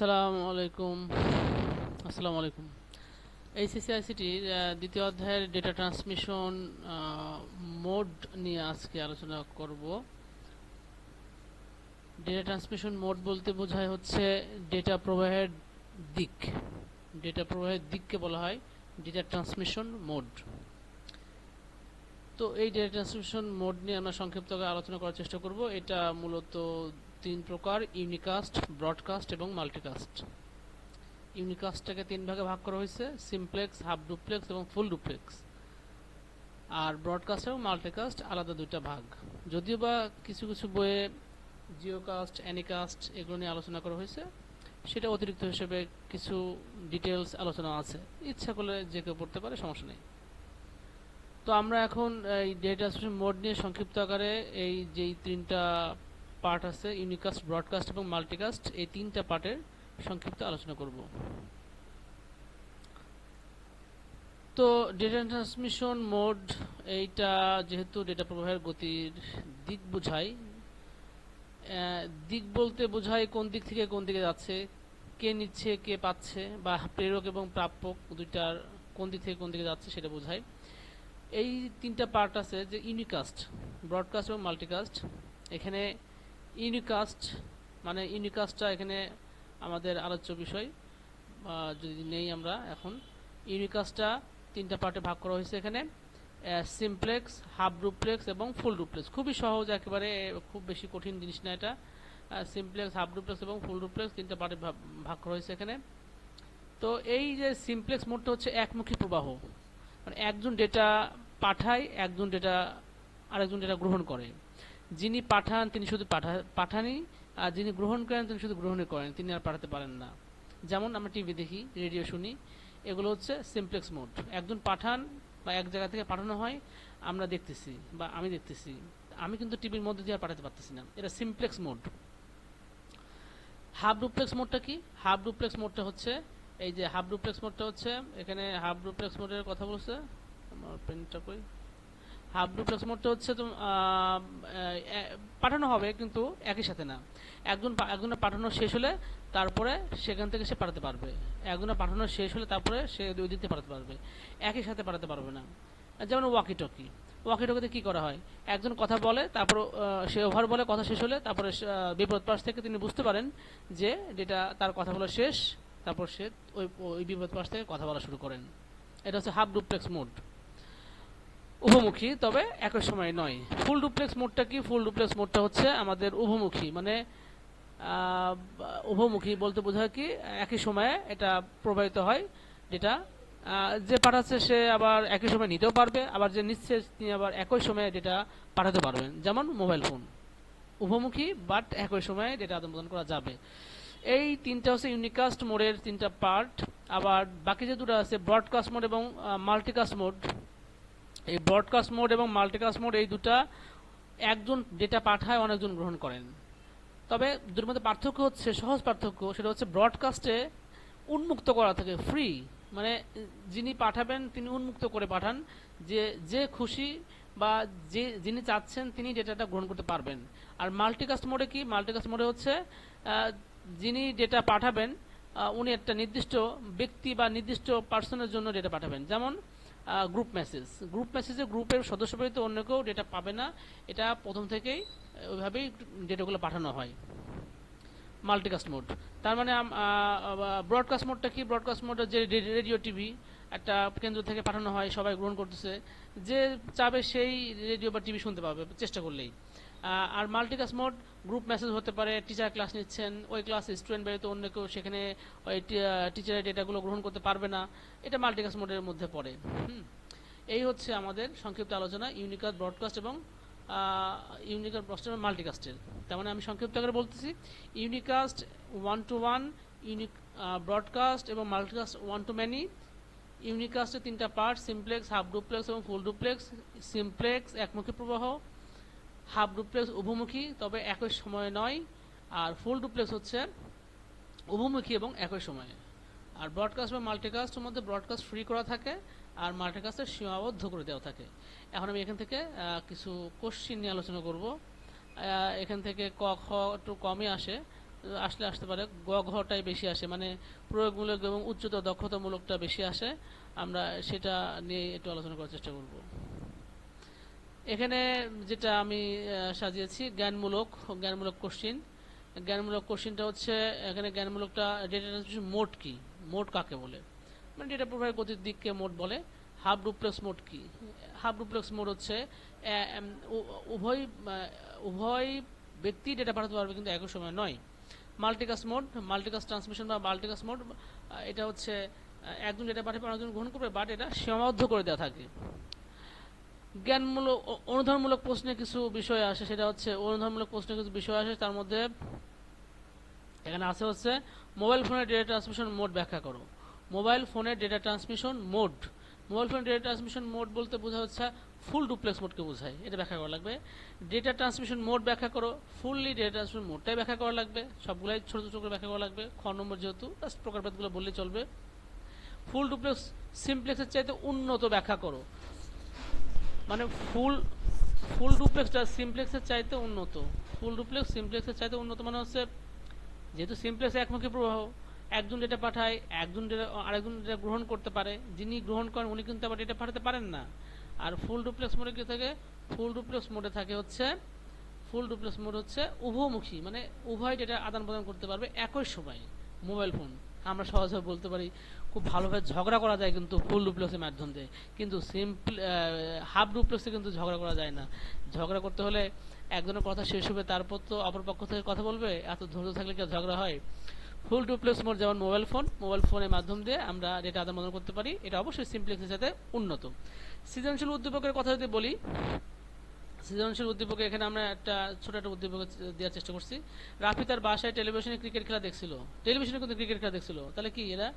আসসালামু আলাইকুম। এইচএসসি আইসিটির দ্বিতীয় অধ্যায়ের ডেটা ট্রান্সমিশন মোড নিয়ে আজকে আলোচনা করব। ডেটা ট্রান্সমিশন মোড বলতে বোঝায় হচ্ছে ডেটা প্রবাহের দিক। ডেটা প্রবাহের দিককে বলা হয় ডেটা ট্রান্সমিশন মোড। তো এই ডেটা ট্রান্সমিশন মোড নিয়ে আমরা সংক্ষিপ্ত আলোচনা করার চেষ্টা করব। এটা মূলত তিন প্রকার: ইউনিকাস্ট, ব্রডকাস্ট এবং মাল্টিকাস্ট। ইউনিকাস্টটাকে তিন ভাগে ভাগ করা হয়েছে: সিমপ্লেক্স, হাফ ডুপ্লেক্স এবং ফুল ডুপ্লেক্স। আর ব্রডকাস্ট এবং মাল্টিকাস্ট আলাদা দুইটা ভাগ। যদিও বা কিছু কিছু বইয়ে জিওকাস্ট, অ্যানিকাস্ট এগুলো নিয়ে আলোচনা করা হয়েছে, সেটা অতিরিক্ত হিসেবে কিছু ডিটেলস আলোচনা আছে। ইচ্ছা করলে যে কেউ পড়তে পারে, সমস্যা নেই। তো আমরা এখন এই ডেটা ট্রান্সমিশন মোড নিয়ে সংক্ষিপ্ত আকারে এই যেই তিনটা পার্ট আছে, ইউনিকাস্ট, ব্রডকাস্ট এবং মাল্টিকাস্ট, এই তিনটা পার্টের সংক্ষিপ্ত আলোচনা করব। তো ডেটা ট্রান্সমিশন মোড এইটা যেহেতু ডেটা প্রবাহের গতির দিক বোঝায়, দিক বলতে বোঝায় কোন দিক থেকে কোন দিকে যাচ্ছে, কে নিচ্ছে কে পাচ্ছে, বা প্রেরক এবং প্রাপক দুইটার কোন দিক থেকে কোন দিকে যাচ্ছে সেটা বোঝায়। এই তিনটা পার্ট আছে, যে ইউনিকাস্ট, ব্রডকাস্ট এবং মাল্টিকাস্ট। এখানে ইউনিকাস্ট মানে ইউনিকাস্টটা এখানে আমাদের আলোচ্য বিষয়, যদি নেই আমরা এখন। ইউনিকাস্টটা তিনটা পার্টে ভাগ করা হয়েছে এখানে: সিমপ্লেক্স, হাফ ডুপ্লেক্স এবং ফুল ডুপ্লেক্স। খুবই সহজ, একেবারে খুব বেশি কঠিন জিনিস না এটা। সিমপ্লেক্স, হাফ ডুপ্লেক্স এবং ফুল ডুপ্লেক্স তিনটা পার্টে ভাগ করা হয়েছে এখানে। তো এই যে সিমপ্লেক্স মোডটা হচ্ছে একমুখী প্রবাহ, মানে একজন ডেটা পাঠায়, একজন ডেটা আরেকজন ডেটা গ্রহণ করে। যিনি পাঠান তিনি শুধু পাঠানই, আর যিনি গ্রহণ করেন তিনি শুধু গ্রহণই করেন, তিনি আর পাঠাতে পারেন না। যেমন আমরা টিভি দেখি, রেডিও শুনি, এগুলো হচ্ছে সিমপ্লেক্স মোড। একজন পাঠান বা এক জায়গা থেকে পাঠানো হয়, আমরা দেখতেছি বা আমি দেখতেছি, আমি কিন্তু টিভির মধ্যে দিয়ে আর পাঠাতে পারতেছি না। এটা সিমপ্লেক্স মোড। হাফ ডুপ্লেক্স মোডটা কি? হাফ ডুপ্লেক্স মোডটা হচ্ছে এই যে হাফ ডুপ্লেক্স মোডটা হচ্ছে এখানে হাফ ডুপ্লেক্স মোডের কথা বলছে, আমার পেনটা কই। হাফ ডুপ্লেক্স মোডটা হচ্ছে পাঠানো হবে কিন্তু একই সাথে না। একজনের পাঠানো শেষ হলে তারপরে সেখান থেকে সে পাঠাতে পারবে, একজনের পাঠানো শেষ হলে তারপরে সে ওই দিক থেকে পাঠাতে পারবে, একই সাথে পাঠাতে পারবে না। যেমন ওয়াকি টকি, ওয়াকি টকিতে কী করা হয়? একজন কথা বলে, তারপর সে ওভার বলে, কথা শেষ হলে তারপরে বিপরীত পাশ থেকে তিনি বুঝতে পারেন যে যেটা তার কথা বলা শেষ, তারপর সে ওই বিপরীত পাশ থেকে কথা বলা শুরু করেন। এটা হচ্ছে হাফ ডুপ্লেক্স মোড, উভমুখী তবে একই সময় নয়। ফুল ডুপ্লেক্স মোডটা কি? ফুল ডুপ্লেক্স মোডটা হচ্ছে আমাদের উভমুখী, মানে উভমুখী বলতে বোঝায় কি একই সময়ে এটা প্রবাহিত হয়। যেটা যে পাঠাচ্ছে সে আবার একই সময় নিতেও পারবে, আবার যে নিচ্ছে তিনি আবার একই সময়ে ডেটা পাঠাতে পারবেন। যেমন মোবাইল ফোন, উভমুখী বাট একই সময়ে ডেটা আদান প্রদান করা যাবে। এই তিনটা হচ্ছে ইউনিকাস্ট মোডের তিনটা পার্ট। আবার বাকি যে দুটো আছে, ব্রডকাস্ট মোড এবং মাল্টিকাস্ট মোড। এই ব্রডকাস্ট মোড এবং মাল্টিকাস্ট মোড এই দুটা একজন ডেটা পাঠায়, অনেকজন গ্রহণ করেন। তবে দুটোর মধ্যে পার্থক্য হচ্ছে, সহজ পার্থক্য, সেটা হচ্ছে ব্রডকাস্টে উন্মুক্ত করা থাকে, ফ্রি, মানে যিনি পাঠাবেন তিনি উন্মুক্ত করে পাঠান, যে খুশি বা যিনি চাচ্ছেন তিনি ডেটাটা গ্রহণ করতে পারবেন। আর মাল্টিকাস্ট মোডে কি? মাল্টিকাস্ট মোডে হচ্ছে যিনি ডেটা পাঠাবেন উনি একটা নির্দিষ্ট ব্যক্তি বা নির্দিষ্ট পার্সনের জন্য ডেটা পাঠাবেন। যেমন গ্রুপ মেসেজে গ্রুপের সদস্য ব্যতীত অন্য কেউ ডেটা পাবে না, এটা প্রথম থেকেই ওইভাবেই ডেটাগুলো পাঠানো হয়। মাল্টিকাস্ট মোড, তার মানে ব্রডকাস্ট মোডটা কি? ব্রডকাস্ট মোড যে রেডিও টিভি একটা কেন্দ্র থেকে পাঠানো হয়, সবাই গ্রহণ করতেছে, যে চাবে সেই রেডিও বা টিভি শুনতে পাবে চেষ্টা করলেই। আর মাল্টিকাস্ট মোড, গ্রুপ মেসেজ হতে পারে, টিচার ক্লাস নিচ্ছেন, ওই ক্লাসে স্টুডেন্ট বেরোতে অন্য কেউ সেখানে ওই টিচারের ডেটাগুলো গ্রহণ করতে পারবে না, এটা মাল্টিকাস্ট মোডের মধ্যে পড়ে। এই হচ্ছে আমাদের সংক্ষিপ্ত আলোচনা ইউনিকাস্ট, ব্রডকাস্ট এবং মাল্টিকাস্টের। তার মানে আমি সংক্ষিপ্ত করে বলতেছি, unicast one to one, broadcast এবং মাল্টিকাস্ট ওয়ান টু মেনি। ইউনিকাস্টের তিনটা পার্ট: সিমপ্লেক্স, হাফ ডুপ্লেক্স এবং ফুল ডুপ্লেক্স। সিমপ্লেক্স একমুখী প্রবাহ, হাফ ডুপ্লেক্স উভমুখী তবে একই সময়ে নয়, আর ফুল ডুপ্লেক্স হচ্ছে উভমুখী এবং একই সময়ে। আর ব্রডকাস্ট বা মাল্টিকাস্টের মধ্যে ব্রডকাস্ট ফ্রি করা থাকে, আর মাল্টিকাস্টের সীমাবদ্ধ করে দেওয়া থাকে। এখন আমি এখান থেকে কিছু কোশ্চিন নিয়ে আলোচনা করব। এখান থেকে ক খ একটু কমই আসে, আসলে আসতে পারে, ঘটাই বেশি আসে, মানে প্রয়োগমূলক এবং উচ্চতর দক্ষতামূলকটা বেশি আসে। আমরা সেটা নিয়ে একটু আলোচনা করার চেষ্টা করব। এখানে যেটা আমি সাজিয়েছি জ্ঞানমূলক কোশ্চিন। জ্ঞানমূলক কোশ্চিনটা হচ্ছে, এখানে জ্ঞানমূলকটা ডেটা ট্রান্সমিশন মোড কি, মোড কাকে বলে, মানে ডেটা প্রবাহের গতির দিককে মোড বলে। হাফ ডুপ্লেক্স মোড কি? হাফ ডুপ্লেক্স মোড হচ্ছে উভয় উভয় ব্যক্তি ডেটা পাঠাতে পারবে কিন্তু একই সময় নয়। মাল্টিকাস্ট ট্রান্সমিশন বা মাল্টিকাস্ট মোড, এটা হচ্ছে একজন ডেটা পাঠাবে অন্যজন গ্রহণ করবে, বাট এটা সীমাবদ্ধ করে দেওয়া থাকে। জ্ঞানমূলক অনুধানমূলক প্রশ্নে কিছু বিষয় আসে, সেটা হচ্ছে অনুধানমূলক প্রশ্নে কিছু বিষয় আসে, তার মধ্যে এখানে আছে হচ্ছে মোবাইল ফোনের ডেটা ট্রান্সমিশন মোড ব্যাখ্যা করো। মোবাইল ফোনের ডেটা ট্রান্সমিশন মোড, মোবাইল ফোনের ডেটা ট্রান্সমিশন মোড বলতে বোঝা হচ্ছে ফুল ডুপ্লেক্স মোডকে বোঝায়, এটা ব্যাখ্যা করা লাগবে। ডেটা ট্রান্সমিশন মোড ব্যাখ্যা করো, ফুললি ডেটা ট্রান্সমিশন মোডটাই ব্যাখ্যা করা লাগবে, সবগুলাই ছোট ছোট করে ব্যাখ্যা করা লাগবে। খ নম্বর যেহেতু প্রকারভেদগুলো বললেই চলবে। ফুল ডুপ্লেক্স সিমপ্লেক্সের চাইতে উন্নত ব্যাখ্যা করো, মানে ফুল ডুপ্লেক্সটা সিমপ্লেক্সের চাইতে উন্নত। ফুল ডুপ্লেক্স সিমপ্লেক্সের চাইতে উন্নত মানে হচ্ছে, যেহেতু সিমপ্লেক্স একমুখী প্রবাহ, একজন ডেটা পাঠায়, একজন ডেটা আরেকজন ডেটা গ্রহণ করতে পারে, যিনি গ্রহণ করেন উনি কিন্তু আবার ডেটা পাঠাতে পারেন না। আর ফুল ডুপ্লেক্স মোডে কি থাকে? ফুল ডুপ্লেক্স মোডে থাকে হচ্ছে, ফুল ডুপ্লেক্স মোড হচ্ছে উভমুখী, মানে উভয় ডেটা আদান প্রদান করতে পারবে একই সময়। মোবাইল ফোন আমরা সহজভাবে বলতে পারি খুব ভালোভাবে ঝগড়া করা যায় কিন্তু ফুল ডুপ্লেক্সের মাধ্যম দিয়ে, কিন্তু হাফ ডুপ্লেক্সে কিন্তু ঝগড়া করা যায় না। ঝগড়া করতে হলে একজনের কথা শেষ হবে, তারপর তো অপর পক্ষ থেকে কথা বলবে, এত ধৈর্য থাকলে কি ঝগড়া হয়? ফুল ডুপ্লেক্স মোড যেমন মোবাইল ফোনের মাধ্যম দিয়ে আমরা ডেটা আদান প্রদান করতে পারি, এটা অবশ্যই সিমপ্লেক্সের সাথে উন্নত। সৃজনশীল উদ্দীপকের কথা যদি বলি, সৃজনশীল উদ্দীপকে এখানে আমরা ছোট একটা উদ্দীপক দেওয়ার চেষ্টা করছি। রাফি তার বাসায় টেলিভিশনে ক্রিকেট খেলা দেখছিল, টেলিভিশনে কিন্তু ক্রিকেট খেলা দেখছিল, তাহলে কি এরা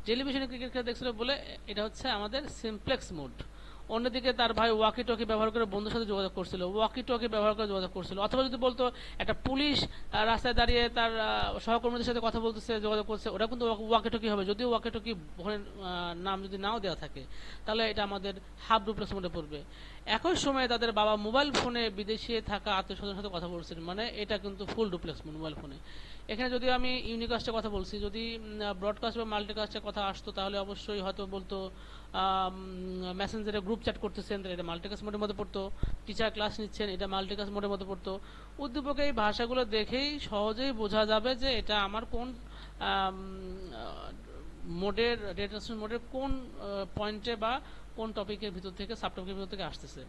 টেলিভিশনে ক্রিকেট খেলা দেখছিল বলে এটা হচ্ছে আমাদের সিমপ্লেক্স মোড। অন্যদিকে তার ভাই ওয়াকি টকি ব্যবহার করে বন্ধুর সাথে যোগাযোগ করছিল, ওয়াকি টকি ব্যবহার করে যোগাযোগ করছিল। অথবা যদি বলতো একটা পুলিশ রাস্তায় দাঁড়িয়ে তার সহকর্মীদের সাথে কথা বলতেছে, যোগাযোগ করছে, ওটা কিন্তু ওয়াকি টকি হবে, যদিও ওয়াকি টকি নাম যদি নাও দেওয়া থাকে, তাহলে এটা আমাদের হাফ ডুপ্লেক্স মোডে পড়বে। একই সময়ে তাদের বাবা মোবাইল ফোনে বিদেশে থাকা আত্মীয় স্বজনের সাথে কথা বলছেন, মানে এটা কিন্তু ফুল ডুপ্লেক্স মোড মোবাইল ফোনে। এখানে যদি আমি ইউনিকাস্টের কথা বলছি, যদি ব্রডকাস্ট বা মাল্টিকাস্টের কথা আসতো, তাহলে অবশ্যই হয়তো বলতো মেসেঞ্জারে গ্রুপ চ্যাট করতেছেন, এটা মাল্টিকাস্ট মোডের মধ্যে পড়তো। টিচার ক্লাস নিচ্ছেন, এটা মাল্টিকাস্ট মোডের মধ্যে পড়তো। উদ্দীপকে এই ভাষাগুলো দেখেই সহজেই বোঝা যাবে যে এটা আমার কোন মোডের ডেটা ট্রান্সমিশন মোডের কোন পয়েন্টে বা কোন টপিকের ভিতর থেকে সাব টপিকের ভিতর থেকে আসতেছে,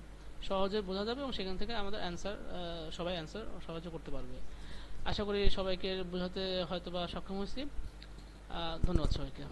সহজে বোঝা যাবে এবং সেখান থেকে আমাদের সবাই অ্যান্সার সহজে করতে পারবে। আশা করি সবাইকে বোঝাতে হয়তো বা সক্ষম হয়েছি। ধন্যবাদ সবাইকে।